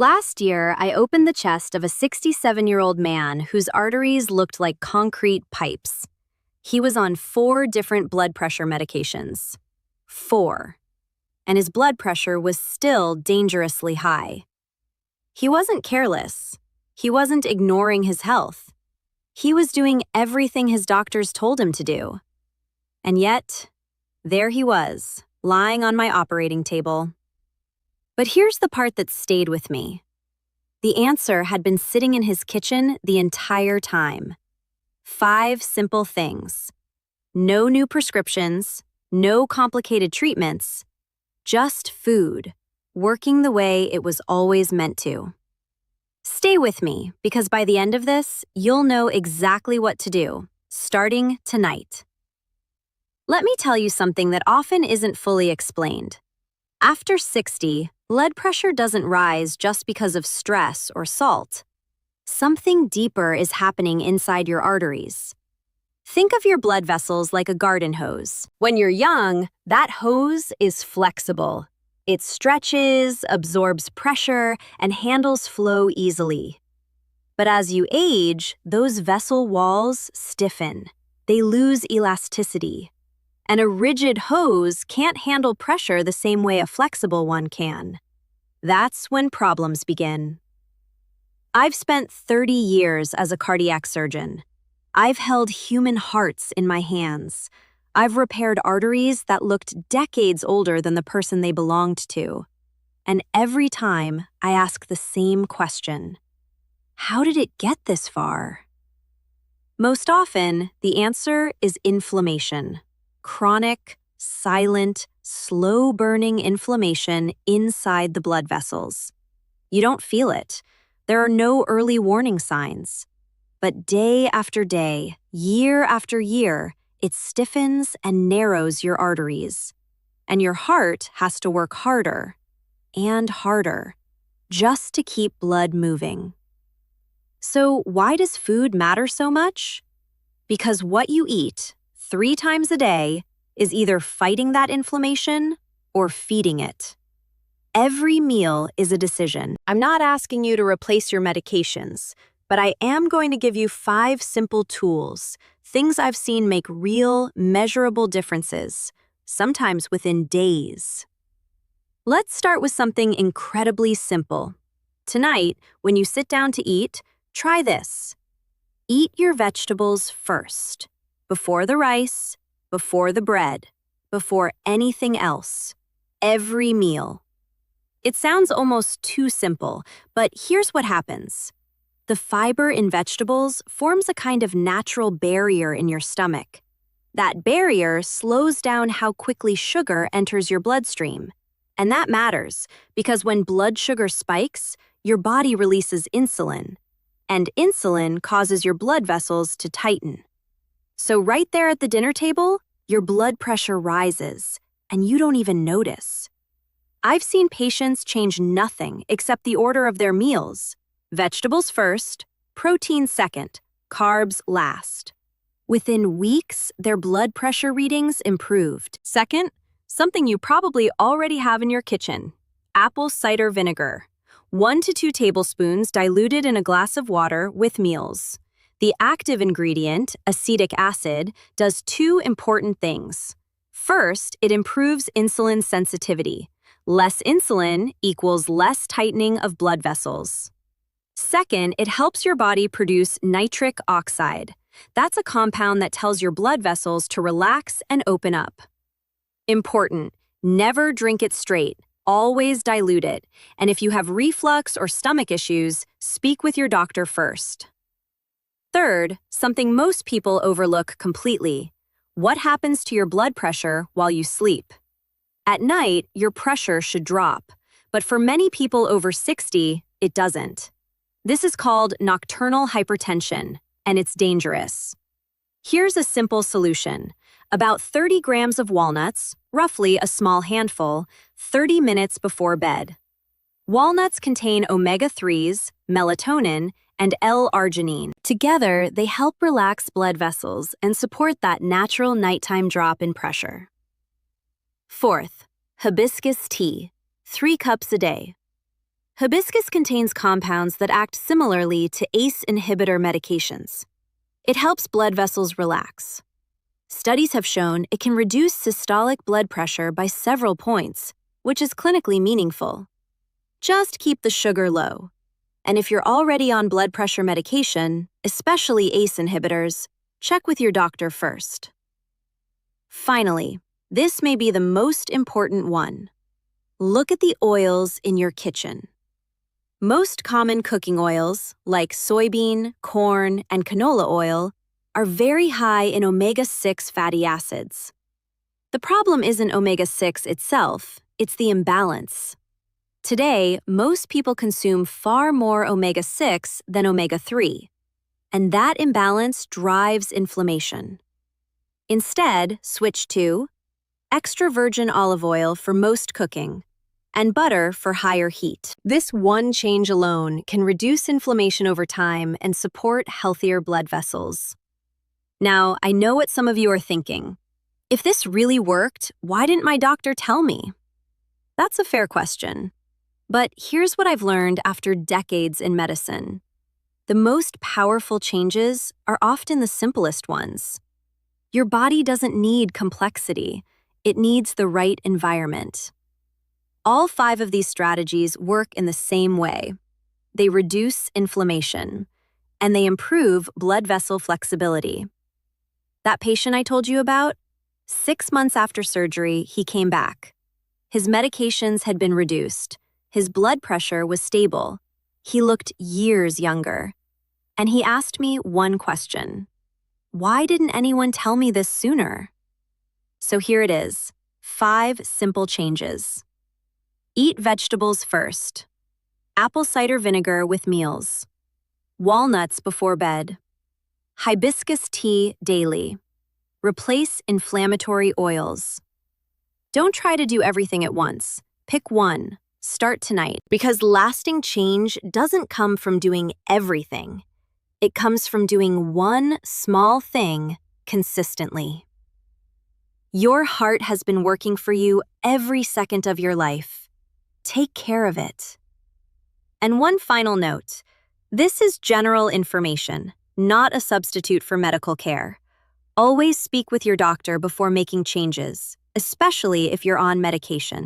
Last year, I opened the chest of a 67-year-old man whose arteries looked like concrete pipes. He was on 4 different blood pressure medications. 4. And his blood pressure was still dangerously high. He wasn't careless. He wasn't ignoring his health. He was doing everything his doctors told him to do. And yet, there he was, lying on my operating table. But here's the part that stayed with me. The answer had been sitting in his kitchen the entire time. 5 simple things. No new prescriptions, no complicated treatments, just food, working the way it was always meant to. Stay with me, because by the end of this, you'll know exactly what to do, starting tonight. Let me tell you something that often isn't fully explained. After 60, blood pressure doesn't rise just because of stress or salt. Something deeper is happening inside your arteries. Think of your blood vessels like a garden hose. When you're young, that hose is flexible. It stretches, absorbs pressure, and handles flow easily. But as you age, those vessel walls stiffen. They lose elasticity. And a rigid hose can't handle pressure the same way a flexible one can. That's when problems begin. I've spent 30 years as a cardiac surgeon. I've held human hearts in my hands. I've repaired arteries that looked decades older than the person they belonged to. And every time, I ask the same question. How did it get this far? Most often, the answer is inflammation. Chronic, silent, slow-burning inflammation inside the blood vessels. You don't feel it. There are no early warning signs. But day after day, year after year, it stiffens and narrows your arteries. And your heart has to work harder and harder just to keep blood moving. So why does food matter so much? Because what you eat 3 times a day is either fighting that inflammation or feeding it. Every meal is a decision. I'm not asking you to replace your medications, but I am going to give you 5 simple tools, things I've seen make real, measurable differences, sometimes within days. Let's start with something incredibly simple. Tonight, when you sit down to eat, try this. Eat your vegetables first, before the rice, before the bread, before anything else. Every meal. It sounds almost too simple, but here's what happens. The fiber in vegetables forms a kind of natural barrier in your stomach. That barrier slows down how quickly sugar enters your bloodstream. And that matters, because when blood sugar spikes, your body releases insulin. And insulin causes your blood vessels to tighten. So right there at the dinner table, your blood pressure rises, and you don't even notice. I've seen patients change nothing except the order of their meals. Vegetables first, protein second, carbs last. Within weeks, their blood pressure readings improved. Second, something you probably already have in your kitchen, apple cider vinegar. 1 to 2 tablespoons diluted in a glass of water with meals. The active ingredient, acetic acid, does 2 important things. First, it improves insulin sensitivity. Less insulin equals less tightening of blood vessels. Second, it helps your body produce nitric oxide. That's a compound that tells your blood vessels to relax and open up. Important, never drink it straight. Always dilute it. And if you have reflux or stomach issues, speak with your doctor first. Third, something most people overlook completely. What happens to your blood pressure while you sleep? At night, your pressure should drop, but for many people over 60, it doesn't. This is called nocturnal hypertension, and it's dangerous. Here's a simple solution. About 30 grams of walnuts, roughly a small handful, 30 minutes before bed. Walnuts contain omega-3s, melatonin, and L-arginine. Together, they help relax blood vessels and support that natural nighttime drop in pressure. Fourth, hibiscus tea, 3 cups a day. Hibiscus contains compounds that act similarly to ACE inhibitor medications. It helps blood vessels relax. Studies have shown it can reduce systolic blood pressure by several points, which is clinically meaningful. Just keep the sugar low. And if you're already on blood pressure medication, especially ACE inhibitors, check with your doctor first. Finally, this may be the most important one. Look at the oils in your kitchen. Most common cooking oils, like soybean, corn, and canola oil, are very high in omega-6 fatty acids. The problem isn't omega-6 itself, it's the imbalance. Today, most people consume far more omega-6 than omega-3, and that imbalance drives inflammation. Instead, switch to extra virgin olive oil for most cooking, and butter for higher heat. This one change alone can reduce inflammation over time and support healthier blood vessels. Now, I know what some of you are thinking. If this really worked, why didn't my doctor tell me? That's a fair question. But here's what I've learned after decades in medicine. The most powerful changes are often the simplest ones. Your body doesn't need complexity. It needs the right environment. All 5 of these strategies work in the same way. They reduce inflammation, and they improve blood vessel flexibility. That patient I told you about, 6 months after surgery, he came back. His medications had been reduced. His blood pressure was stable. He looked years younger. And he asked me one question. Why didn't anyone tell me this sooner? So here it is, 5 simple changes. Eat vegetables first. Apple cider vinegar with meals. Walnuts before bed. Hibiscus tea daily. Replace inflammatory oils. Don't try to do everything at once. Pick one. Start tonight. Because lasting change doesn't come from doing everything. It comes from doing one small thing consistently. Your heart has been working for you every second of your life. Take care of it. And one final note. This is general information, not a substitute for medical care. Always speak with your doctor before making changes, especially if you're on medication.